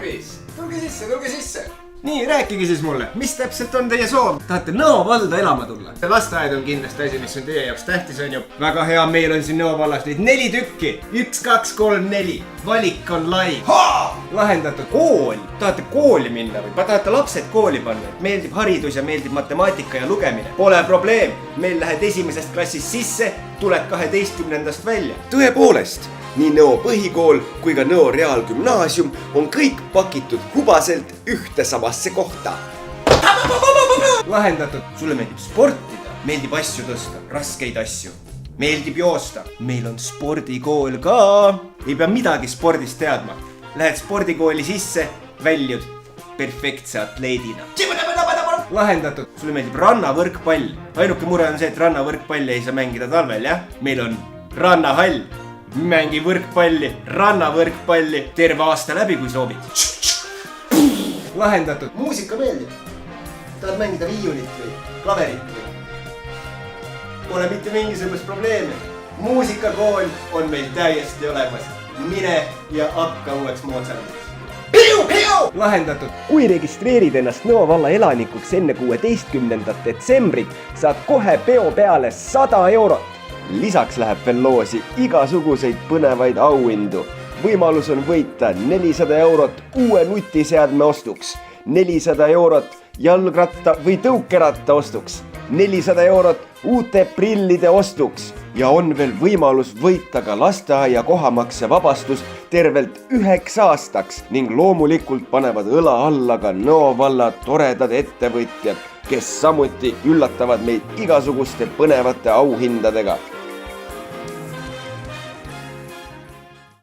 tervis! Tulge sisse! Nii, rääkige siis mulle, mis täpselt on teie soov? Tahate Nõo valda elama tulla? Lasteaed on kindlasti asi, mis on teie jaoks tähtis, on ju. Väga hea, meil on siin Nõo vallas neid 4 tükki. 1, 2, 3, 4. Valik on lai. Lahendatud. Kool. Tahate kooli minna või? Tahate lapsed kooli panna? Meeldib haridus ja meeldib matemaatika ja lugemine. Pole probleem. Meil lähed 1. klassist sisse, tuled 12. välja. Tõepoolest, nii Nõo põhikool kui ka Nõo reaalgümnaasium on kõik pakitud hubaselt ühte samasse kohta. Lahendatud. Sulle meeldib sportida, meeldib asju tõsta, raskeid asju. Meeldib joosta. Meil on spordikool ka. Ei pea midagi spordist teadma. Lähed spordikooli sisse, väljud perfektse atleedina. Lahendatud. Sulle meeldib rannavõrkpall. Ainuke mure on see, et rannavõrkpalli ei saa mängida talvel, jah? Meil on rannahall. Mängi võrkpalli, rannavõrkpalli terve aasta läbi, kui soovid. Lahendatud. Muusika meeldib. Tahad mängida viiulit või klaverit või? Pole mitte mingisugust probleemi. Muusikakool on meil täiesti olemas. Mine ja hakka uueks Mozartiks. Lahendatud. Kui registreerid ennast Nõo valla elanikuks enne 16. detsembrit, saad kohe peo peale 100 eurot. Lisaks läheb veel loosi igasuguseid põnevaid auhindu. Võimalus on võita 400 eurot uue nutiseadme ostuks, 400 eurot jalgratta või tõukeratta ostuks, 400 eurot uute prillide ostuks ja on veel võimalus võita ka lasteaia kohamakse vabastus tervelt 9 aastaks ning loomulikult panevad õla alla ka Nõo valla toredad ettevõtjad, kes samuti üllatavad meid igasuguste põnevate auhindadega.